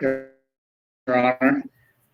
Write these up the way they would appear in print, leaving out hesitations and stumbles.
Your Honor,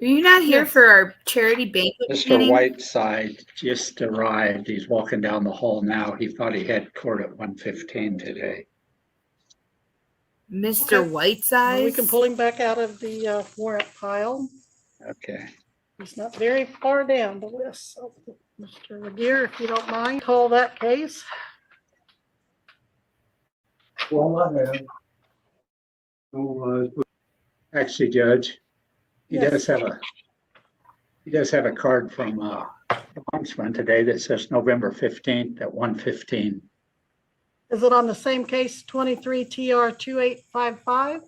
Are you not here Yes. for our charity banquet Mr. meeting? Whiteside just arrived. He's walking down the hall now. He thought he had court at 1:15 today. Mr. Okay. Whiteside? We can pull him back out of the warrant pile. Okay. He's not very far down the list. So, Mr. Laguerre, if you don't mind, call that case. Well, I have. So, Actually, Judge, he Yes. does have a card from the ombudsman today that says November 15th at 1:15. Is it on the same case, 23 TR 2855?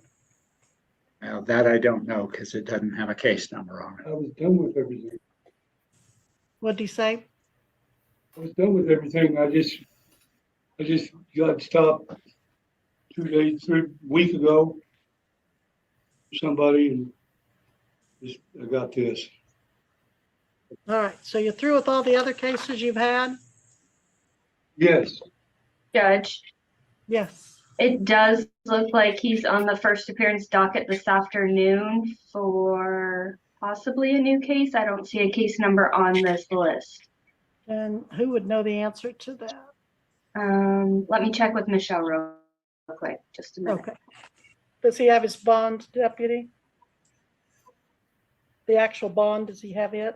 Now that I don't know because it doesn't have a case number on it. I was done with everything. What'd he say? I was done with everything. I just got stopped 3 weeks ago. Somebody and I got this. All right, so you're through with all the other cases you've had? Yes. Judge, Yes. it does look like he's on the first appearance docket this afternoon for possibly a new case. I don't see a case number on this list. And who would know the answer to that? Let me check with Michelle real quick, just a minute. Okay. Does he have his bond, deputy? The actual bond, does he have it?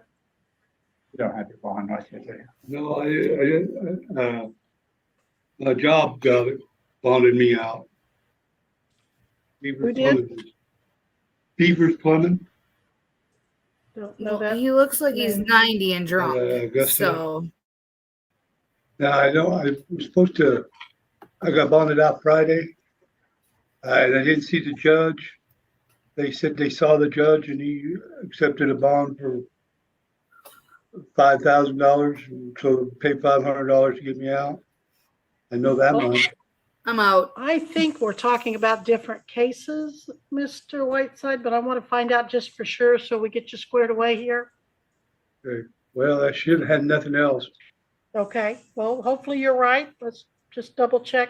You don't have your bond with you, do you? No, my job got it, bonded me out. Who did? Beaver's Plumbing. Don't know that. He looks like he's 90 and drunk. Augusta. So Now, I know I was supposed to, I got bonded out Friday. And I didn't see the judge. They said they saw the judge and he accepted a bond for $5,000. So pay $500 to get me out. I know that much. I'm out. I think we're talking about different cases, Mr. Whiteside, but I want to find out just for sure so we get you squared away here. Okay. Well, I should have had nothing else. Okay, well, hopefully you're right. Let's just double check.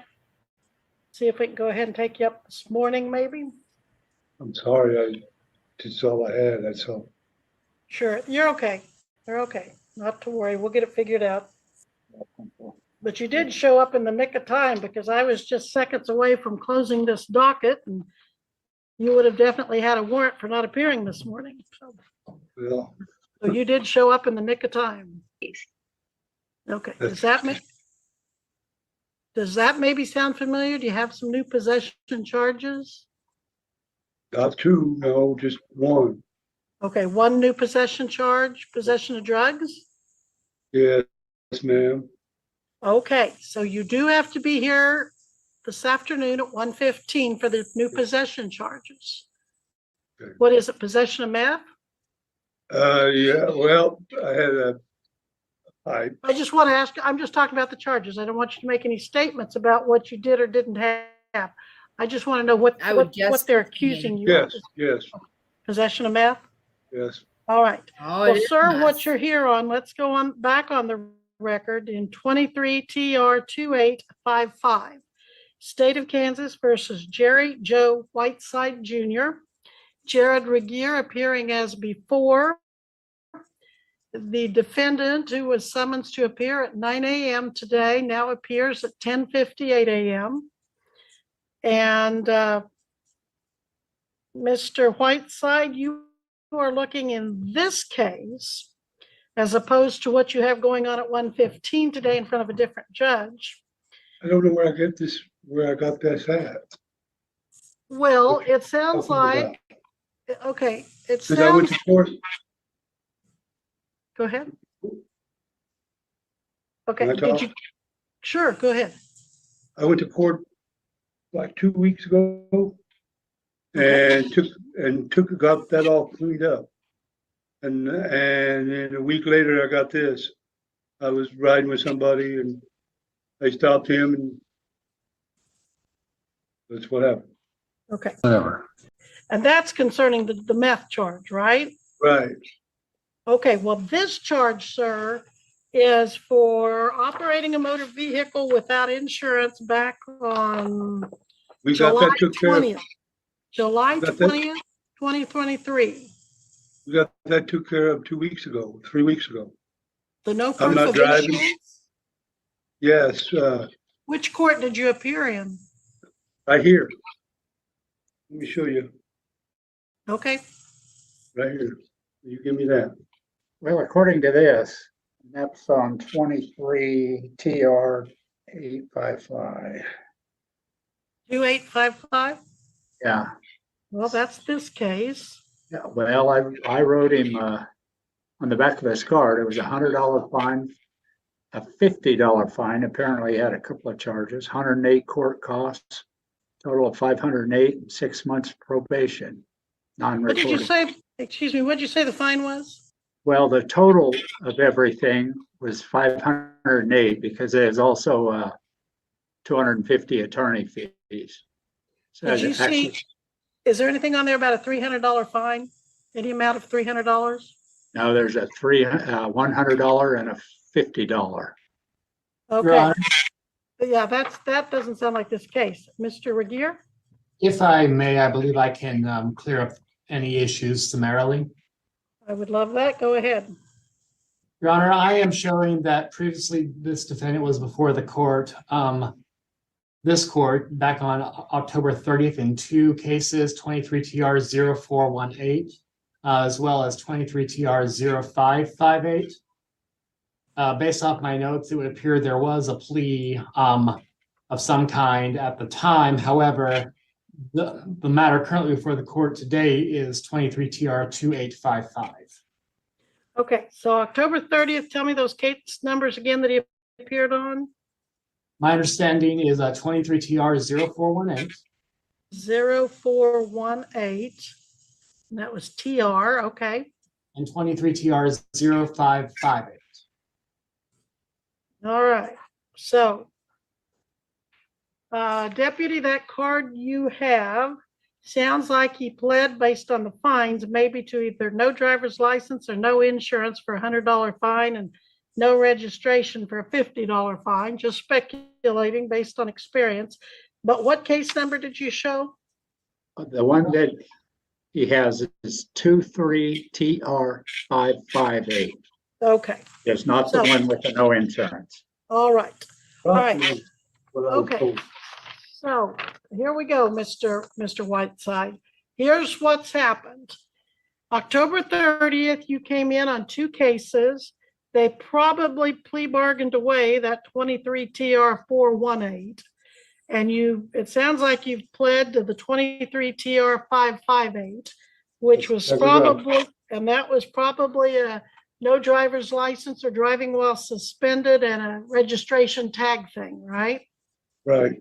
See if we can go ahead and take you up this morning, maybe. I'm sorry. That's all I had. That's all. Sure, you're okay. You're okay. Not to worry. We'll get it figured out. But you did show up in the nick of time because I was just seconds away from closing this docket and you would have definitely had a warrant for not appearing this morning. Well, So you did show up in the nick of time. Okay, does that maybe sound familiar? Do you have some new possession charges? not two, no, just one. Okay, one new possession charge, possession of drugs? Yes, ma'am. Okay, so you do have to be here this afternoon at 1:15 for the new possession charges. Okay. What is it, possession of meth? Yeah, well, I had a pipe. I just want to ask, I'm just talking about the charges. I don't want you to make any statements about what you did or didn't have. I just want to know what they're accusing you of. Yes, Possession of meth? yes. All right. Oh, Well, it is sir, nice. what you're here on, let's go on back on the record in 23 TR 2855. State of Kansas versus Jerry Joe Whiteside Jr. Jared Regier appearing as before. The defendant, who was summoned to appear at 9 a.m. today, now appears at 10:58 a.m. And Mr. Whiteside, you are looking in this case, as opposed to what you have going on at 1:15 today in front of a different judge. I don't know where I got this at. Well, it sounds Talking like, okay, it Because I went sounds, to court, go ahead. Okay, Can I did talk? you, sure, go ahead. I went to court like 2 weeks ago Okay. and got that all cleaned up. And then a week later, I got this. I was riding with somebody and I stopped him and that's what happened. Okay, Whatever. and that's concerning the meth charge, right? Right. Okay, well, this charge, sir, is for operating a motor vehicle without insurance back on We got July that took care of. 20th. July Got that? 20th? 2023. We got that took care of 2 weeks ago, 3 weeks ago. The no I'm proof not of driving. insurance? Yes, Which court did you appear in? right here. Let me show you, Okay, right here. You give me that. Well, according to this, that's on 23 TR 855. 2855. Yeah, Well, that's this case. yeah. Well, I wrote him on the back of his card. It was $100 fine, a $50 fine. Apparently, he had a couple of charges. 108 court costs, total of 508, and 6 months probation, What did you non-reported. say? Excuse me, what did you say the fine was? Well, the total of everything was 508 because there's also 250 attorney fees. So Did you actually, see, is there anything on there about a $300 fine? Any amount of $300? now there's a $100 and a $50. Your Okay, Honor, yeah, that doesn't sound like this case. Mr. Regier? if I may, I believe I can clear up any issues summarily. I would love that. Go ahead. Your Honor, I am showing that previously this defendant was before the court, this court back on October 30th in two cases, 23 TR 0418, as well as 23 TR 0558. Based off my notes, it would appear there was a plea of some kind at the time. However, the matter currently before the court today is 23 TR 2855. Okay, so October 30th, tell me those case numbers again that he appeared on. My understanding is 23 TR 0418 0418. And that was TR, okay. and 23 TR 0558. All right, so Deputy, that card you have sounds like he pled based on the fines, maybe to either no driver's license or no insurance for a $100 fine and no registration for a $50 fine, just speculating based on experience. But what case number did you show? The one that he has is 23 TR 558. Okay, It's not the So- one with the no insurance. all right. right. What I was Okay. told. So here we go, Mr. Whiteside. Here's what's happened. October 30th, you came in on two cases. They probably plea bargained away that 23 TR 418. And it sounds like you've pled to the 23 TR 558, which was That's right. probably, and that was probably a no driver's license or driving while suspended and a registration tag thing, right? Right,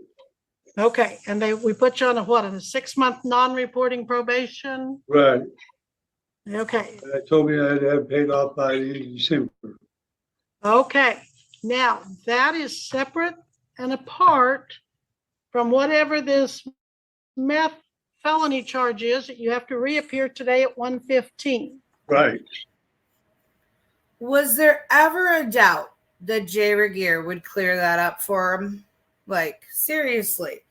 Okay, and we put you on a 6-month non-reporting probation? right. Okay, And they told me I'd have paid off by the end of December. okay. Now, that is separate and apart from whatever this meth felony charge is that you have to reappear today at 1:15. Right. Was there ever a doubt that Jay Regier would clear that up for him? Like, seriously,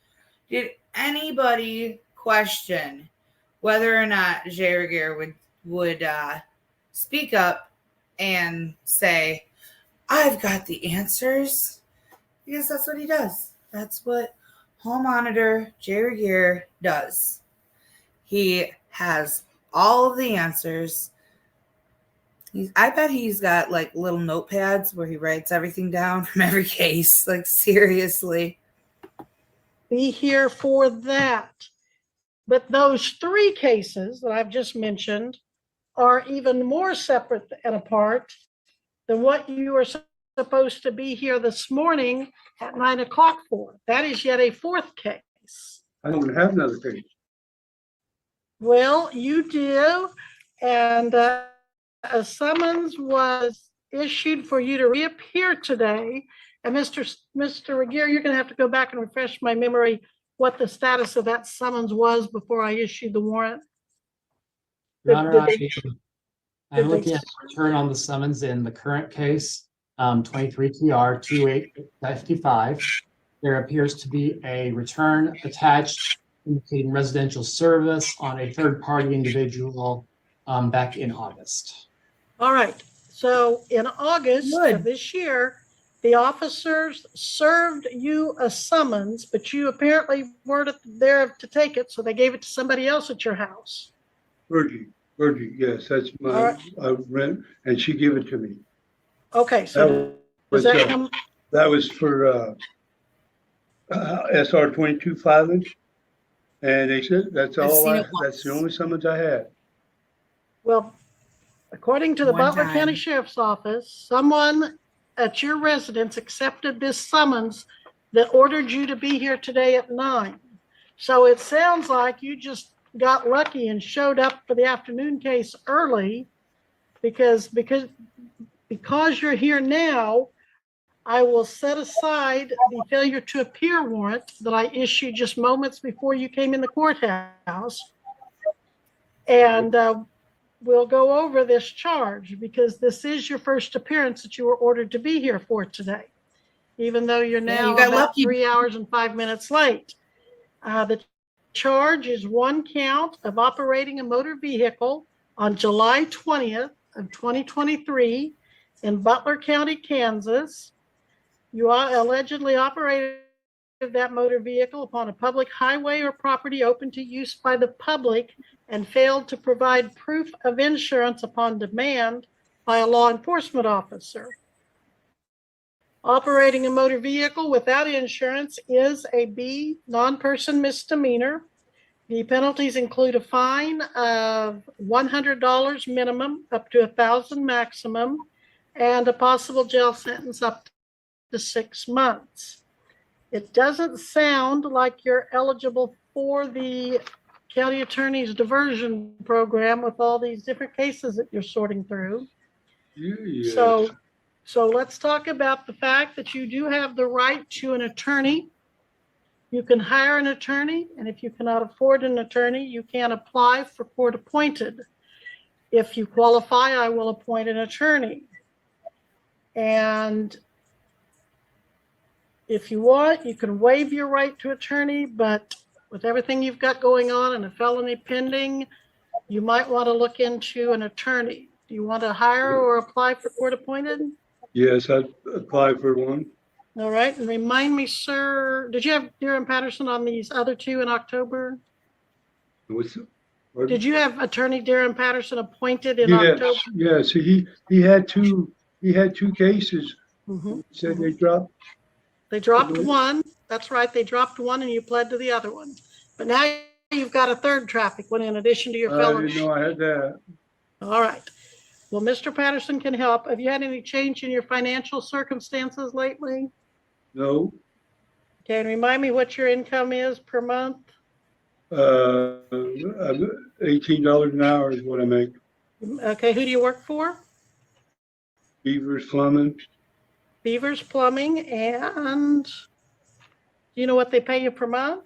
did anybody question whether or not Jay Regier would speak up and say, I've got the answers? Because that's what he does. That's what Home Monitor Jay Regier does. He has all of the answers. I bet he's got like little notepads where he writes everything down from every case. Like, seriously. Be here for that. But those three cases that I've just mentioned are even more separate and apart than what you were supposed to be here this morning at 9 o'clock for. That is yet a fourth case. I don't have another case. Well, you do, and a summons was issued for you to reappear today. And Mr. Regier, you're going to have to go back and refresh my memory what the status of that summons was before I issued the warrant. Your Honor, Did I'm they- looking at the return on the summons in the current case, 23 TR 2855. There appears to be a return attached indicating residential service on a third-party individual back in August. All right. So in August Good. of this year, the officers served you a summons, but you apparently weren't there to take it, so they gave it to somebody else at your house. Virgie, yes, that's All my, right. I rent, and she gave it to me. Okay, so Was, does that come? that was for, SR 22 filing. And they said, that's I've all seen I, it that's the once. only summons I had. Well, according to the One Butler time. County Sheriff's Office, someone at your residence accepted this summons that ordered you to be here today at 9. So it sounds like you just got lucky and showed up for the afternoon case early because you're here now. I will set aside the failure to appear warrant that I issued just moments before you came in the courthouse. And we'll go over this charge because this is your first appearance that you were ordered to be here for today, even though you're Yeah, now you got about lucky. 3 hours and 5 minutes late. The charge is 1 count of operating a motor vehicle on July 20th of 2023 in Butler County, Kansas. You allegedly operated that motor vehicle upon a public highway or property open to use by the public and failed to provide proof of insurance upon demand by a law enforcement officer. Operating a motor vehicle without insurance is a B non-person misdemeanor. The penalties include a fine of $100 minimum up to $1,000 maximum and a possible jail sentence up to 6 months. It doesn't sound like you're eligible for the county attorney's diversion program with all these different cases that you're sorting through. Yes. So let's talk about the fact that you do have the right to an attorney. You can hire an attorney, and if you cannot afford an attorney, you can apply for court appointed. If you qualify, I will appoint an attorney. And if you want, you can waive your right to attorney, but with everything you've got going on and a felony pending, you might want to look into an attorney. Do you want to hire or apply for court appointed? Yes, I'd apply for one. All right, and remind me, sir, did you have Deere and Patterson on these other two in October? Did you have attorney Deere and Patterson appointed in October? Yes, he had two cases. Mhm. Said they dropped. They dropped one. That's right. They dropped one and you pled to the other one. But now you've got a third traffic one in addition to your I felony. didn't know I had that. All right. Well, Mr. Patterson can help. Have you had any change in your financial circumstances lately? No. Okay, and remind me what your income is per month. $18 an hour is what I make. Okay, who do you work for? BEAVER's Plumbing, and do you know what they pay you per month?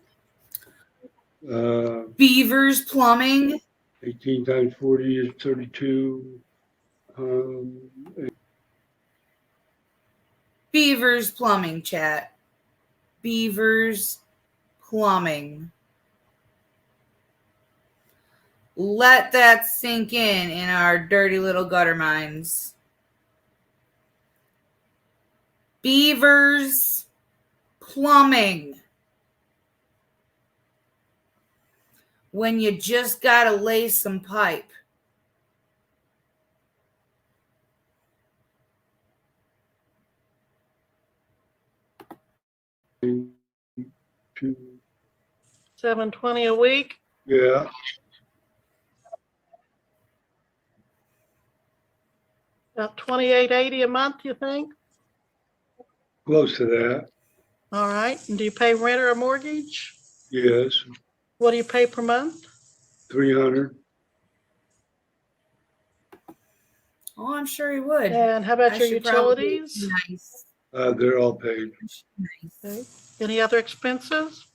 BEAVER's Plumbing. 18 times 40 is 32. BEAVER's Plumbing, chat. BEAVER's Plumbing. Let that sink in our dirty little gutter minds. BEAVER's Plumbing. When you just gotta lay some pipe. $720 a week. Yeah. About $28.80 a month, you think? Close to that. All right. And do you pay rent or a mortgage? Yes. What do you pay per month? 300. Oh, I'm sure he would. And how about I your should probably be utilities? Nice. They're all paid. Okay. Any other expenses?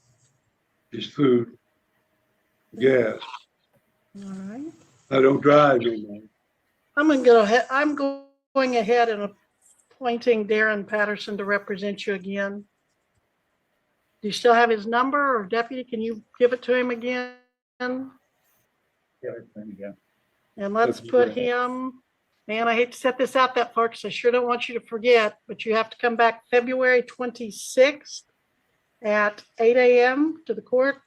Just food. Gas. All right. I don't drive anymore. I'm going ahead and appointing Darren Patterson to represent you again. Do you still have his number, or deputy, can you give it to him again? And let's put him, man, I hate to set this out that far because I sure don't want you to forget, but you have to come back February 26th at 8 a.m. to the court.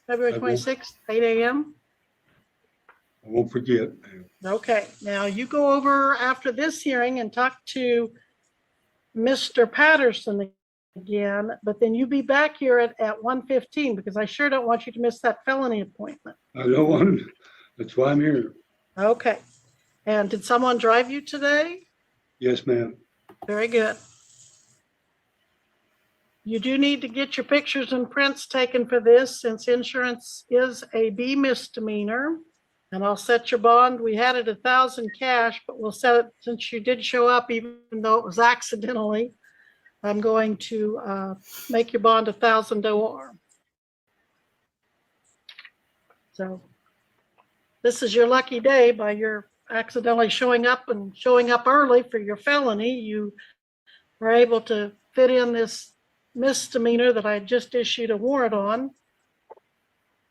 February I won't. 26th, 8 a.m. I won't forget. Okay, now you go over after this hearing and talk to Mr. Patterson again, but then you be back here at 1:15 because I sure don't want you to miss that felony appointment. I don't want, that's why I'm here. Okay. And did someone drive you today? Yes, ma'am. Very good. You do need to get your pictures and prints taken for this since insurance is a B misdemeanor. And I'll set your bond. We had it 1,000 cash, but we'll set it since you did show up, even though it was accidentally. I'm going to make your bond 1,000 OR. So this is your lucky day. By your accidentally showing up and showing up early for your felony, you were able to fit in this misdemeanor that I just issued a warrant on.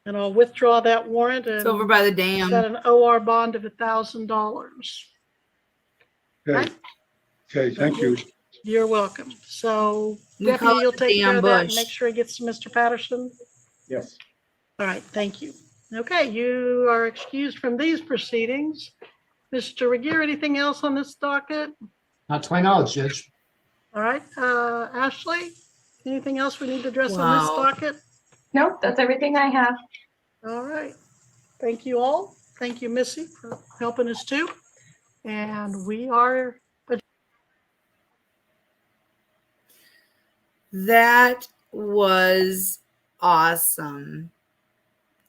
And I'll withdraw that warrant It's and over by the set dam. an OR bond of $1,000. Okay. Okay, thank you. You're welcome. So We deputy, call it you'll the take care damn of that and bush. make sure it gets to Mr. Patterson. Yes. All right, thank you. Okay, you are excused from these proceedings. Mr. Regier, anything else on this docket? Not to my knowledge, Judge. All right, Ashley, anything else we need to address on this Wow. docket? Nope, that's everything I have. All right, thank you all. Thank you, Missy, for helping us too. And we are, That was awesome.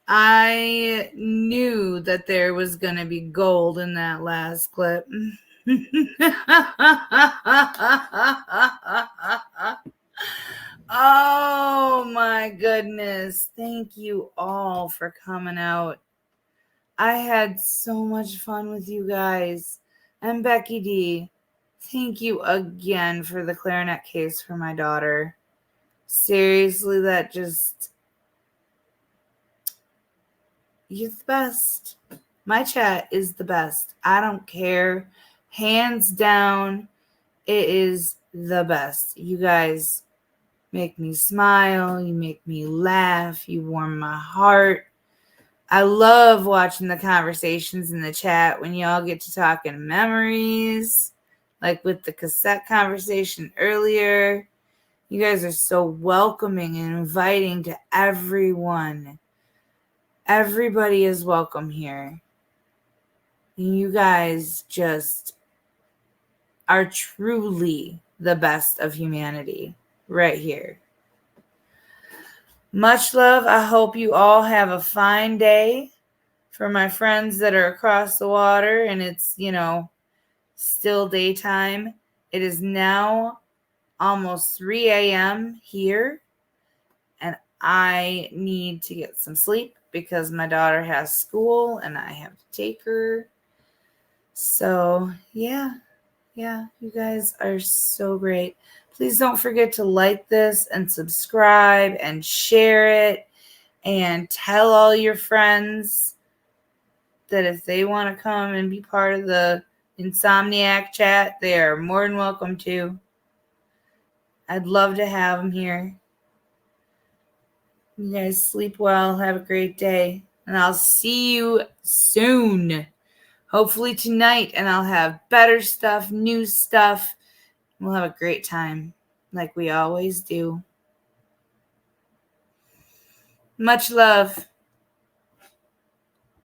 I knew that there was going to be gold in that last clip. Oh my goodness. Thank you all for coming out. I had so much fun with you guys. And Becky D, thank you again for the clarinet case for my daughter. Seriously, that just... You're the best. My chat is the best. I don't care. Hands down, it is the best. You guys make me smile. You make me laugh. You warm my heart. I love watching the conversations in the chat when y'all get to talking memories, like with the cassette conversation earlier. You guys are so welcoming and inviting to everyone. Everybody is welcome here. You guys just are truly the best of humanity right here. Much love. I hope you all have a fine day. For my friends that are across the water and it's, still daytime, it is now almost 3 a.m. here, and I need to get some sleep because my daughter has school and I have to take her. So, yeah, you guys are so great. Please don't forget to like this and subscribe and share it and tell all your friends that if they want to come and be part of the Insomniac chat, they are more than welcome to. I'd love to have them here. You guys sleep well. Have a great day. And I'll see you soon. Hopefully tonight. And I'll have better stuff, new stuff. We'll have a great time like we always do. Much love.